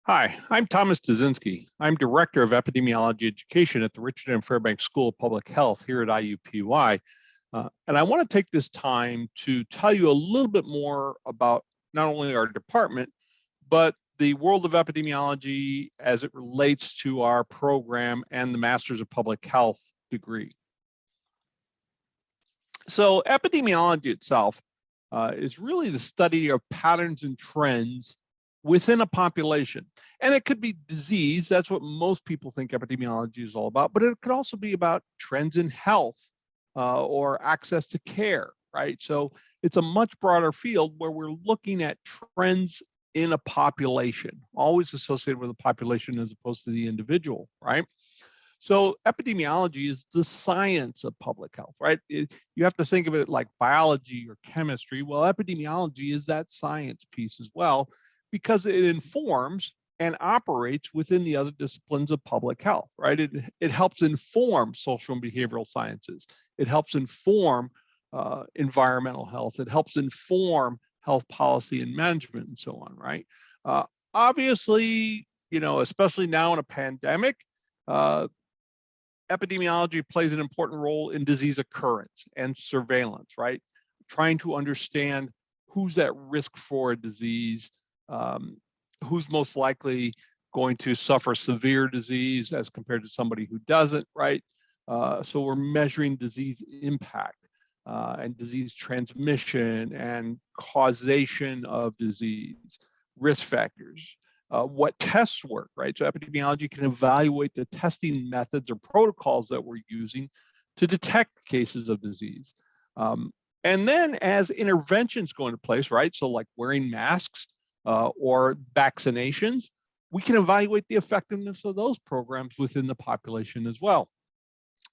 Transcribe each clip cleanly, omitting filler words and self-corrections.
Hi, I'm Thomas Dzinski. I'm Director of Epidemiology Education at the Richard M. Fairbanks School of Public Health here at IUPUI. And I want to take this time to tell you a little bit more about not only our department, but the world of epidemiology as it relates to our program and the Masters of Public Health degree. So epidemiology itself is really the study of patterns and trends within a population. And it could be disease. That's what most people think epidemiology is all about, but it could also be about trends in health or access to care, right? So it's a much broader field where we're looking at trends in a population, always associated with a population as opposed to the individual, right? So epidemiology is the science of public health, right? You have to think of it like biology or chemistry. Well, epidemiology is that science piece as well, because it informs and operates within the other disciplines of public health, right? It helps inform social and behavioral sciences. It helps inform environmental health. It helps inform health policy and management and so on, right? Obviously, especially now in a pandemic, epidemiology plays an important role in disease occurrence and surveillance, right? Trying to understand who's at risk for a disease, who's most likely going to suffer severe disease as compared to somebody who doesn't, right? So we're measuring disease impact and disease transmission and causation of disease, risk factors. What tests work, right? So epidemiology can evaluate the testing methods or protocols that we're using to detect cases of disease. And then as interventions go into place, right? So like wearing masks or vaccinations, we can evaluate the effectiveness of those programs within the population as well.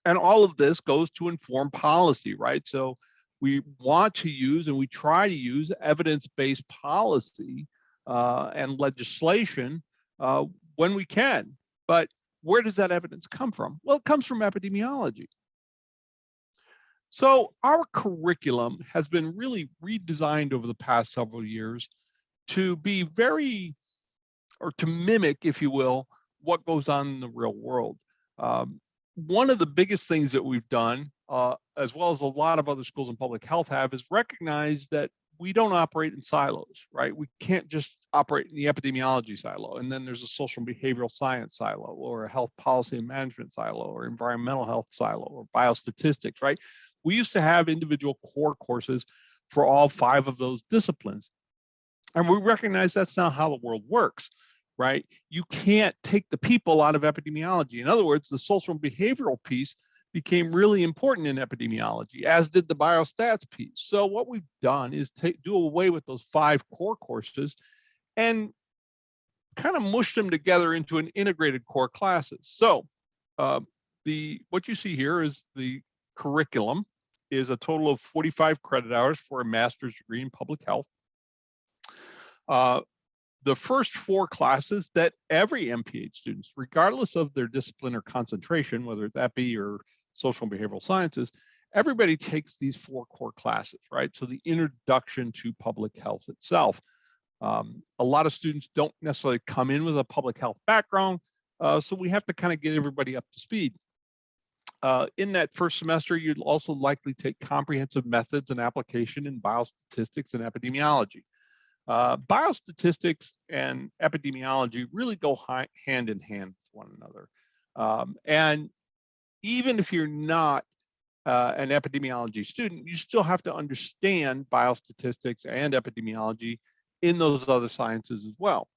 And all of this goes to inform policy, right? So we want to use and we try to use evidence-based policy and legislation when we can. But where does that evidence come from? Well, it comes from epidemiology. So our curriculum has been really redesigned over the past several years to be or to mimic, if you will, what goes on in the real world. One of the biggest things that we've done, as well as a lot of other schools in public health have, is recognize that we don't operate in silos, right? We can't just operate in the epidemiology silo, and then there's a social and behavioral science silo, or a health policy and management silo, or environmental health silo, or biostatistics, right? We used to have individual core courses for all 5 of those disciplines. And we recognize that's not how the world works, right? You can't take the people out of epidemiology. In other words, the social and behavioral piece became really important in epidemiology, as did the biostats piece. So what we've done is do away with those 5 core courses and kind of mush them together into an integrated core classes. So what you see here is the curriculum is a total of 45 credit hours for a master's degree in public health. The first 4 classes that every MPH students, regardless of their discipline or concentration, whether it's epi or social and behavioral sciences, everybody takes these 4 core classes, right? So the introduction to public health itself. A lot of students don't necessarily come in with a public health background, so we have to kind of get everybody up to speed. In that first semester, you'd also likely take comprehensive methods and application in biostatistics and epidemiology. Biostatistics and epidemiology really go hand in hand with one another. And even if you're not an epidemiology student, you still have to understand biostatistics and epidemiology in those other sciences as well.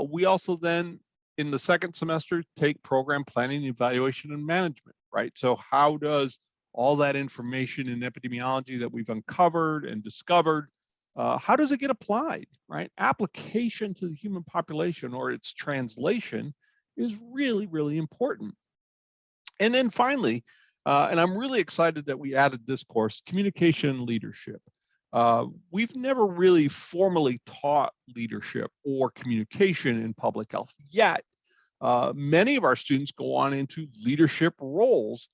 We also then, in the second semester, take program planning, evaluation, and management, right? So how does all that information in epidemiology that we've uncovered and discovered, how does it get applied, right? Application to the human population or its translation is really, really important. And then finally, and I'm really excited that we added this course, communication and leadership. We've never really formally taught leadership or communication in public health yet. Many of our students go on into leadership roles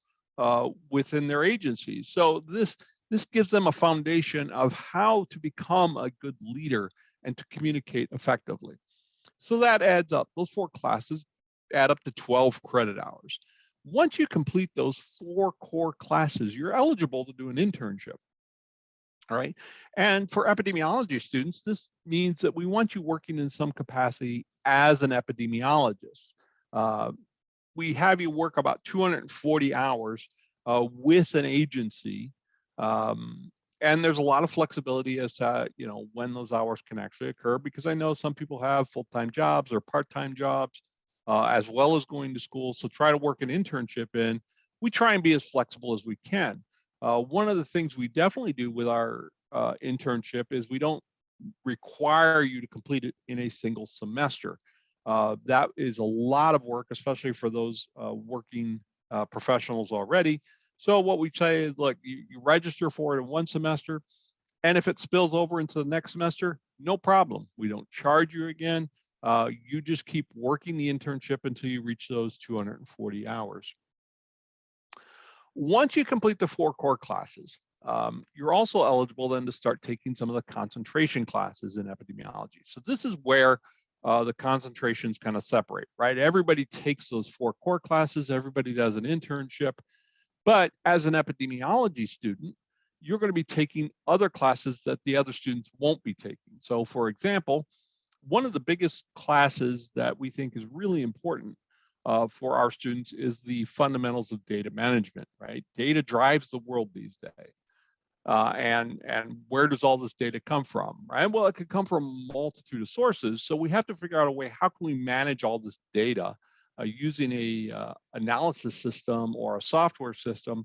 within their agencies. So this gives them a foundation of how to become a good leader and to communicate effectively. So that adds up. Those 4 classes add up to 12 credit hours. Once you complete those 4 core classes, you're eligible to do an internship. All right. And for epidemiology students, this means that we want you working in some capacity as an epidemiologist. We have you work about 240 hours with an agency. And there's a lot of flexibility as to, when those hours can actually occur, because I know some people have full-time jobs or part-time jobs, as well as going to school. So try to work an internship in. We try and be as flexible as we can. One of the things we definitely do with our internship is we don't require you to complete it in a single semester. That is a lot of work, especially for those working professionals already. So what we say is, look, you register for it in one semester, and if it spills over into the next semester, no problem. We don't charge you again. You just keep working the internship until you reach those 240 hours. Once you complete the 4 core classes, you're also eligible then to start taking some of the concentration classes in epidemiology. So this is where the concentrations kind of separate, right? Everybody takes those 4 core classes, everybody does an internship, but as an epidemiology student, you're going to be taking other classes that the other students won't be taking. So for example, one of the biggest classes that we think is really important for our students is the fundamentals of data management, right? Data drives the world these days. And where does all this data come from, right? Well, it could come from a multitude of sources. So we have to figure out a way, how can we manage all this data using a analysis system or a software system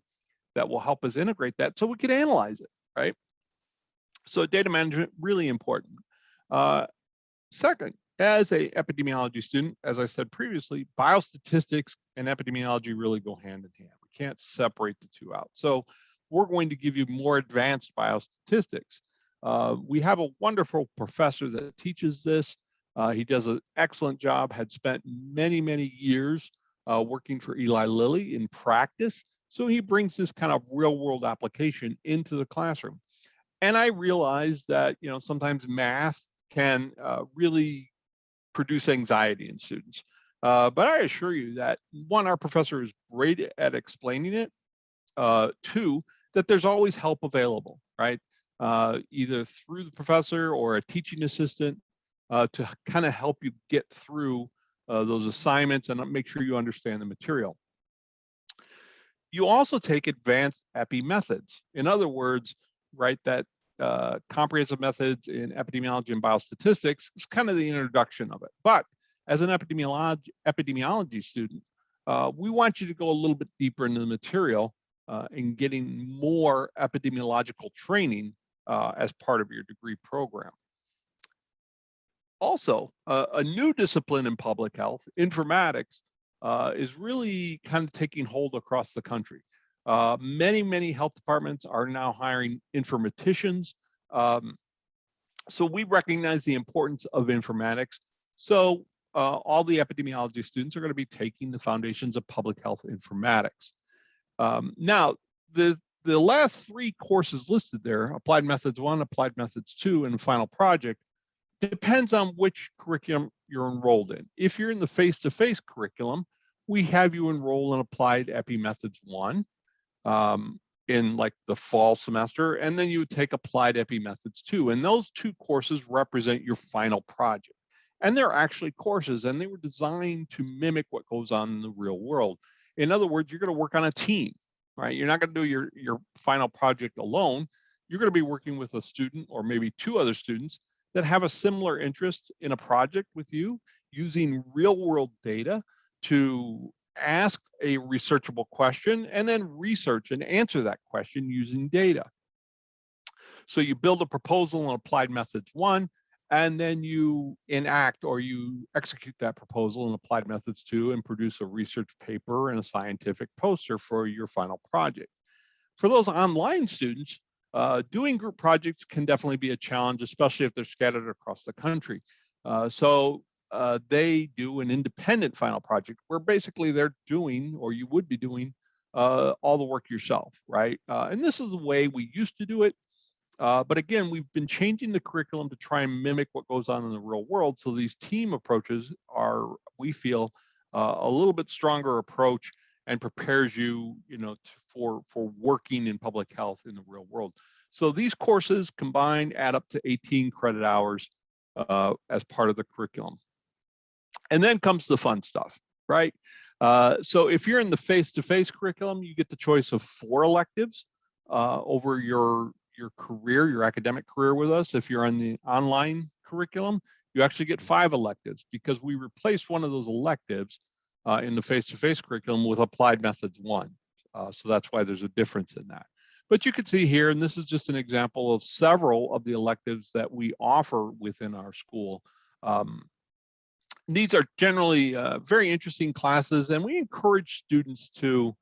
that will help us integrate that so we can analyze it, right? So data management, really important. Second, as an epidemiology student, as I said previously, biostatistics and epidemiology really go hand in hand. We can't separate the two out. So we're going to give you more advanced biostatistics. We have a wonderful professor that teaches this. He does an excellent job, had spent many, many years working for Eli Lilly in practice. So he brings this kind of real world application into the classroom. And I realize that, sometimes math can really produce anxiety in students. But I assure you that, one, our professor is great at explaining it. Two, that there's always help available, right? Either through the professor or a teaching assistant to kind of help you get through those assignments and make sure you understand the material. You also take advanced epi methods. In other words, right, that comprehensive methods in epidemiology and biostatistics is kind of the introduction of it. But as an epidemiology student, we want you to go a little bit deeper into the material in getting more epidemiological training as part of your degree program. Also, a new discipline in public health, informatics, is really kind of taking hold across the country. Many health departments are now hiring informaticians. So we recognize the importance of informatics. So all the epidemiology students are going to be taking the foundations of public health informatics. Now, the last 3 courses listed there, Applied Methods 1, Applied Methods 2, and Final Project, depends on which curriculum you're enrolled in. If you're in the face-to-face curriculum, we have you enroll in Applied Epi Methods 1 in like the fall semester, and then you would take Applied Epi Methods 2. And those 2 courses represent your final project. And they're actually courses, and they were designed to mimic what goes on in the real world. In other words, you're going to work on a team, right? You're not going to do your final project alone. You're going to be working with a student or maybe 2 other students that have a similar interest in a project with you, using real world data to ask a researchable question and then research and answer that question using data. So you build a proposal in Applied Methods 1, and then you enact or you execute that proposal in Applied Methods 2 and produce a research paper and a scientific poster for your final project. For those online students, doing group projects can definitely be a challenge, especially if they're scattered across the country. So they do an independent final project where basically they're doing, or you would be doing, all the work yourself, right? And this is the way we used to do it. But again, we've been changing the curriculum to try and mimic what goes on in the real world. So these team approaches are, we feel, a little bit stronger approach and prepares you, for working in public health in the real world. So these courses combined add up to 18 credit hours as part of the curriculum. And then comes the fun stuff, right? So if you're in the face-to-face curriculum, you get the choice of 4 electives over your career, your academic career with us. If you're on the online curriculum, you actually get 5 electives because we replaced one of those electives in the face-to-face curriculum with applied methods 1. So that's why there's a difference in that. But you can see here, and this is just an example of several of the electives that we offer within our school. These are generally very interesting classes, and we encourage students to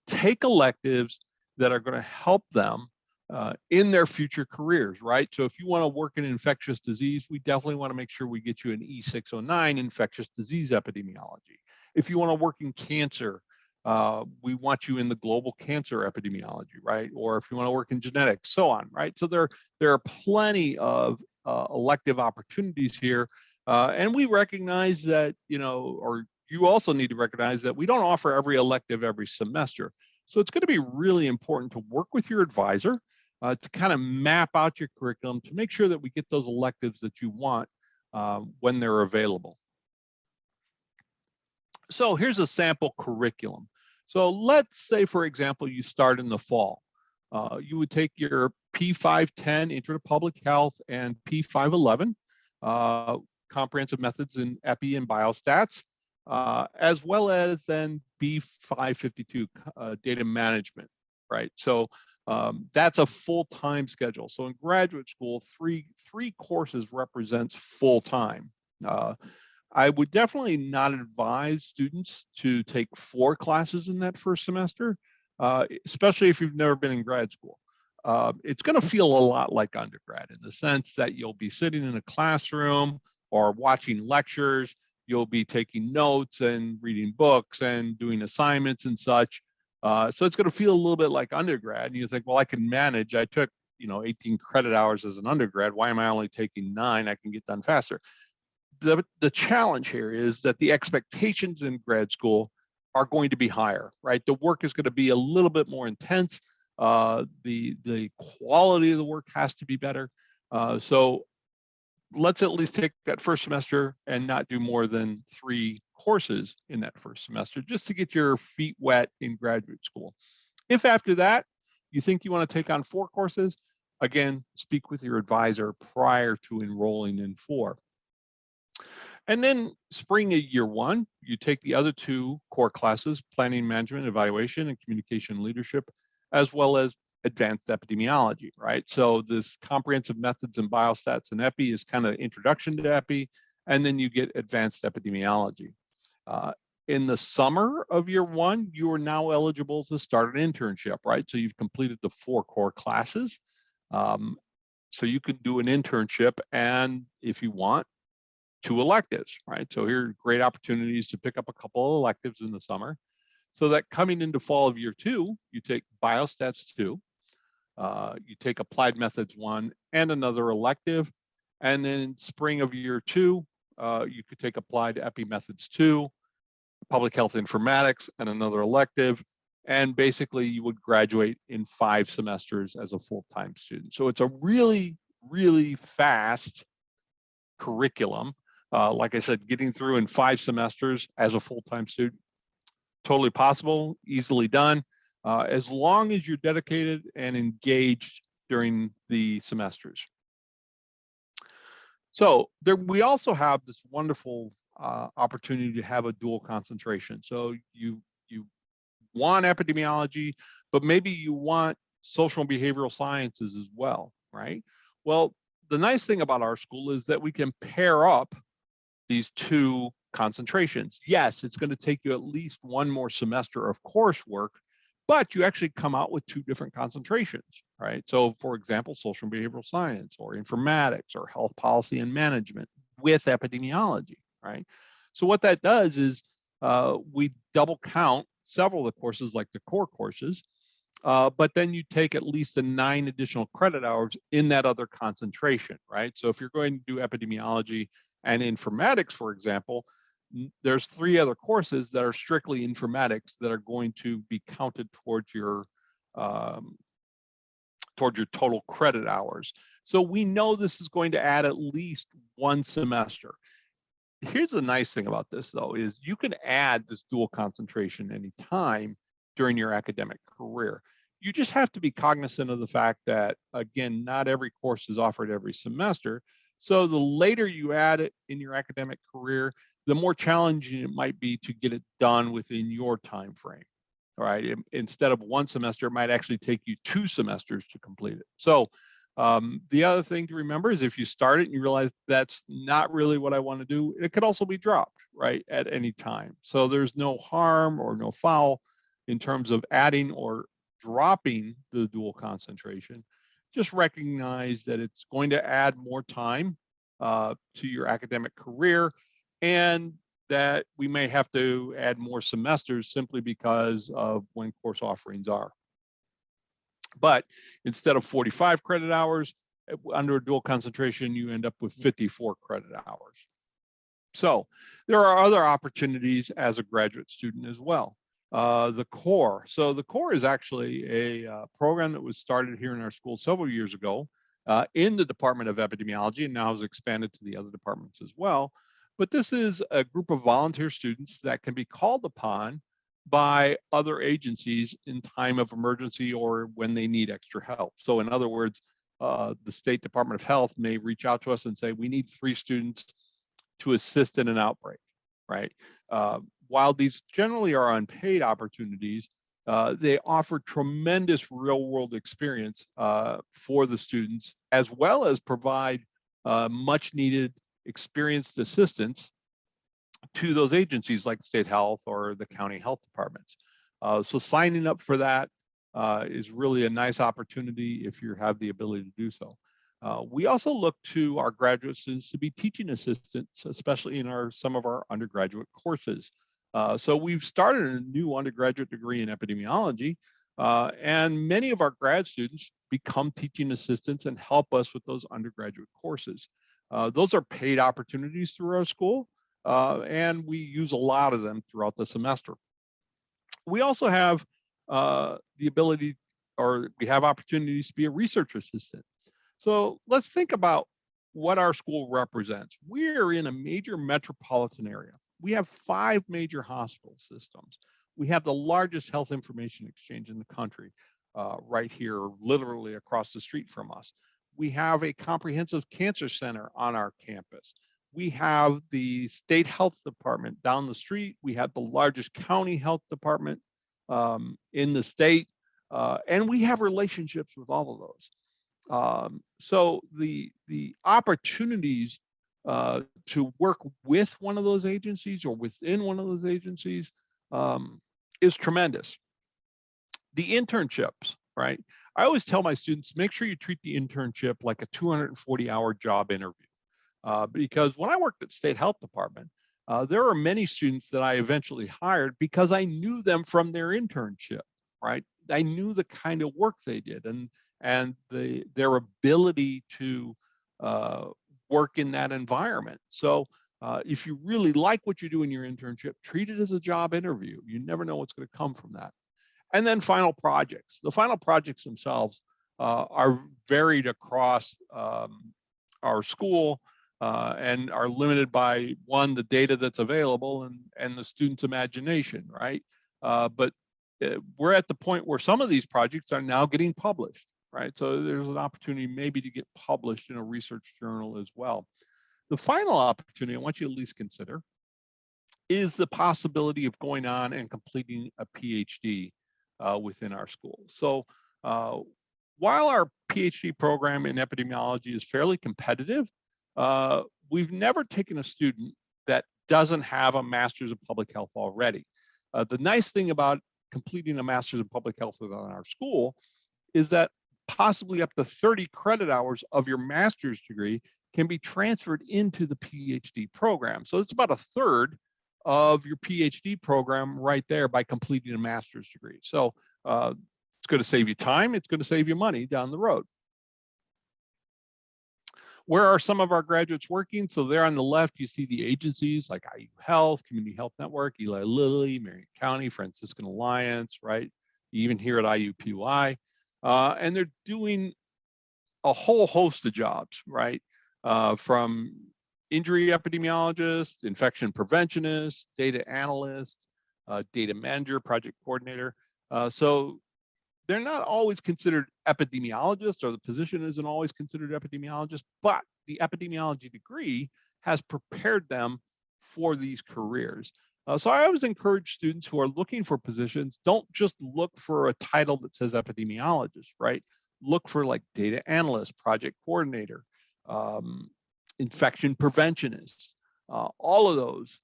take electives that are going to help them in their future careers, right? So if you want to work in infectious disease, we definitely want to make sure we get you an E609 infectious disease epidemiology. If you want to work in cancer, we want you in the global cancer epidemiology, right? Or if you want to work in genetics, so on, right? So there are plenty of elective opportunities here. And we recognize that, or you also need to recognize that we don't offer every elective every semester. So it's going to be really important to work with your advisor to kind of map out your curriculum to make sure that we get those electives that you want when they're available. So here's a sample curriculum. So let's say, for example, you start in the fall. You would take your P510 Intro to Public Health and P511 comprehensive methods in epi and biostats, as well as then B552 data management, right? So that's a full-time schedule. So in graduate school, three courses represents full-time. I would definitely not advise students to take 4 classes in that first semester, especially if you've never been in grad school. It's going to feel a lot like undergrad in the sense that you'll be sitting in a classroom or watching lectures, you'll be taking notes and reading books and doing assignments and such. So it's going to feel a little bit like undergrad. And you think, well, I can manage. I took 18 credit hours as an undergrad. Why am I only taking 9? I can get done faster. The challenge here is that the expectations in grad school are going to be higher, right? The work is going to be a little bit more intense. The quality of the work has to be better. So let's at least take that first semester and not do more than 3 courses in that first semester, just to get your feet wet in graduate school. If after that, you think you want to take on 4 courses, again, speak with your advisor prior to enrolling in 4. And then spring of year 1, you take the other 2 core classes, planning, management, evaluation, and communication leadership, as well as advanced epidemiology, right? So this comprehensive methods in biostats and epi is kind of introduction to epi, and then you get advanced epidemiology. In the summer of year 1, you are now eligible to start an internship, right? So you've completed the 4 core classes. So you can do an internship, and if you want, 2 electives, right? So here are great opportunities to pick up a couple of electives in the summer. So that coming into fall of year 2, you take biostats 2, you take applied methods 1 and another elective. And then in spring of year 2, you could take applied epi methods 2, public health informatics, and another elective. And basically you would graduate in 5 semesters as a full-time student. So it's a really, really fast curriculum. Like I said, getting through in 5 semesters as a full-time student, totally possible, easily done, as long as you're dedicated and engaged during the semesters. So we also have this wonderful opportunity to have a dual concentration. So you want epidemiology, but maybe you want social and behavioral sciences as well, right? Well, the nice thing about our school is that we can pair up these 2 concentrations. Yes, it's going to take you at least 1 more semester of coursework, but you actually come out with 2 different concentrations, right? So for example, social and behavioral science or informatics or health policy and management with epidemiology, right? So what that does is we double count several of the courses like the core courses, but then you take at least the 9 additional credit hours in that other concentration, right? So if you're going to do epidemiology and informatics, for example, there's 3 other courses that are strictly informatics that are going to be counted towards your total credit hours. So we know this is going to add at least 1 semester. Here's the nice thing about this, though, is you can add this dual concentration anytime during your academic career. You just have to be cognizant of the fact that, again, not every course is offered every semester. So the later you add it in your academic career, the more challenging it might be to get it done within your time frame. All right, instead of 1 semester, it might actually take you 2 semesters to complete it. So the other thing to remember is if you start it and you realize that's not really what I want to do, it could also be dropped, right, at any time. So there's no harm or no foul in terms of adding or dropping the dual concentration. Just recognize that it's going to add more time to your academic career, and that we may have to add more semesters simply because of when course offerings are. But instead of 45 credit hours, under a dual concentration, you end up with 54 credit hours. So there are other opportunities as a graduate student as well. The core. So the core is actually a program that was started here in our school several years ago in the Department of Epidemiology, and now has expanded to the other departments as well. But this is a group of volunteer students that can be called upon by other agencies in time of emergency or when they need extra help. So in other words, the State Department of Health may reach out to us and say, we need 3 students to assist in an outbreak, right? While these generally are unpaid opportunities, they offer tremendous real world experience for the students, as well as provide much needed experienced assistance to those agencies like state health or the county health departments. So signing up for that is really a nice opportunity if you have the ability to do so. We also look to our graduate students to be teaching assistants, especially in some of our undergraduate courses. So we've started a new undergraduate degree in epidemiology, and many of our grad students become teaching assistants and help us with those undergraduate courses. Those are paid opportunities through our school, and we use a lot of them throughout the semester. We also have the ability, or we have opportunities to be a research assistant. So let's think about what our school represents. We're in a major metropolitan area. We have 5 major hospital systems. We have the largest health information exchange in the country right here, literally across the street from us. We have a comprehensive cancer center on our campus. We have the state health department down the street. We have the largest county health department in the state, and we have relationships with all of those. So the opportunities to work with one of those agencies or within one of those agencies is tremendous. The internships, right? I always tell my students, make sure you treat the internship like a 240-hour job interview. Because when I worked at State Health Department, there are many students that I eventually hired because I knew them from their internship, right? I knew the kind of work they did and their ability to work in that environment. So if you really like what you do in your internship, treat it as a job interview. You never know what's going to come from that. And then final projects. The final projects themselves are varied across our school and are limited by, one, the data that's available and the student's imagination, right? But we're at the point where some of these projects are now getting published, right? So there's an opportunity maybe to get published in a research journal as well. The final opportunity I want you to at least consider is the possibility of going on and completing a PhD within our school. So while our PhD program in epidemiology is fairly competitive, we've never taken a student that doesn't have a master's of public health already. The nice thing about completing a master's of public health within our school is that possibly up to 30 credit hours of your master's degree can be transferred into the PhD program. So it's about a third of your PhD program right there by completing a master's degree. So It's going to save you time. It's going to save you money down the road. Where are some of our graduates working? So there on the left, you see the agencies like IU Health, Community Health Network, Eli Lilly, Marion County, Franciscan Alliance, right? Even here at IUPUI. And they're doing a whole host of jobs, right? From injury epidemiologist, infection preventionist, data analyst, data manager, project coordinator. So they're not always considered epidemiologists, or the position isn't always considered epidemiologist, but the epidemiology degree has prepared them for these careers. So I always encourage students who are looking for positions, don't just look for a title that says epidemiologist, right? Look for like data analyst, project coordinator, infection preventionist. All of those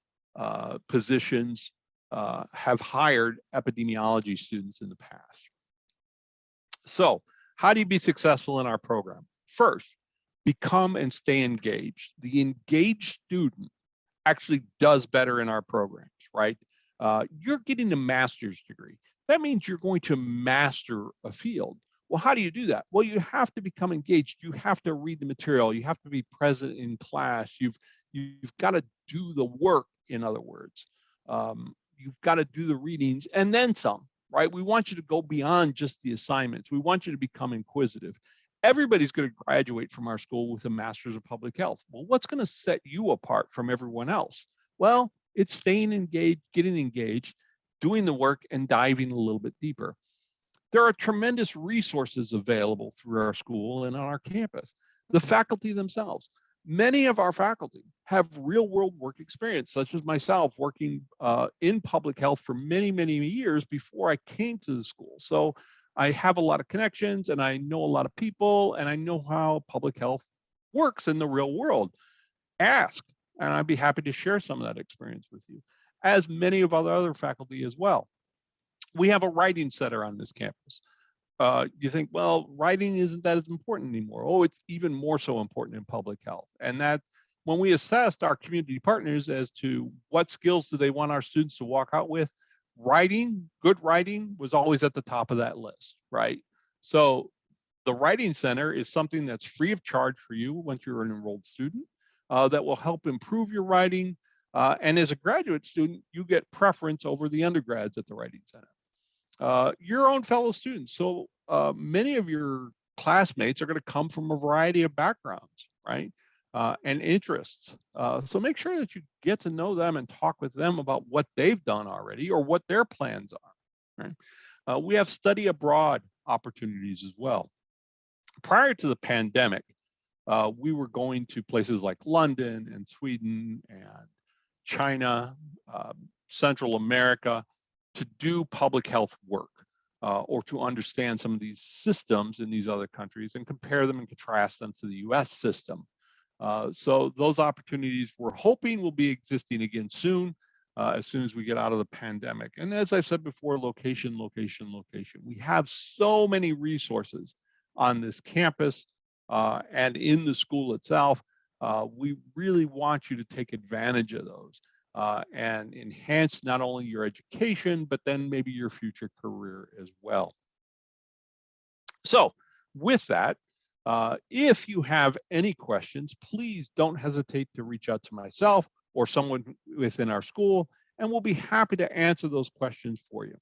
positions have hired epidemiology students in the past. So how do you be successful in our program? First, become and stay engaged. The engaged student actually does better in our programs, right? You're getting a master's degree. That means you're going to master a field. Well, how do you do that? Well, you have to become engaged. You have to read the material. You have to be present in class. You've got to do the work, in other words. You've got to do the readings and then some, right? We want you to go beyond just the assignments. We want you to become inquisitive. Everybody's going to graduate from our school with a master's of public health. Well, what's going to set you apart from everyone else? Well, it's staying engaged, getting engaged, doing the work, and diving a little bit deeper. There are tremendous resources available through our school and on our campus. The faculty themselves. Many of our faculty have real-world work experience, such as myself working in public health for many, many years before I came to the school. So I have a lot of connections, and I know a lot of people, and I know how public health works in the real world. Ask, and I'd be happy to share some of that experience with you, as many of our other faculty as well. We have a writing center on this campus. You think, well, writing isn't that as important anymore. Oh, it's even more so important in public health. And that when we assessed our community partners as to what skills do they want our students to walk out with, writing, good writing was always at the top of that list, right? So the Writing Center is something that's free of charge for you once you're an enrolled student that will help improve your writing. And as a graduate student, you get preference over the undergrads at the Writing Center. Your own fellow students. So many of your classmates are going to come from a variety of backgrounds, right? And interests. So make sure that you get to know them and talk with them about what they've done already or what their plans are, right? We have study abroad opportunities as well. Prior to the pandemic, we were going to places like London and Sweden and China, Central America, to do public health work or to understand some of these systems in these other countries and compare them and contrast them to the US system. So those opportunities we're hoping will be existing again soon as we get out of the pandemic. And as I've said before, location, location, location. We have so many resources on this campus and in the school itself. We really want you to take advantage of those. And enhance not only your education, but then maybe your future career as well. So with that, if you have any questions, please don't hesitate to reach out to myself or someone within our school, and we'll be happy to answer those questions for you.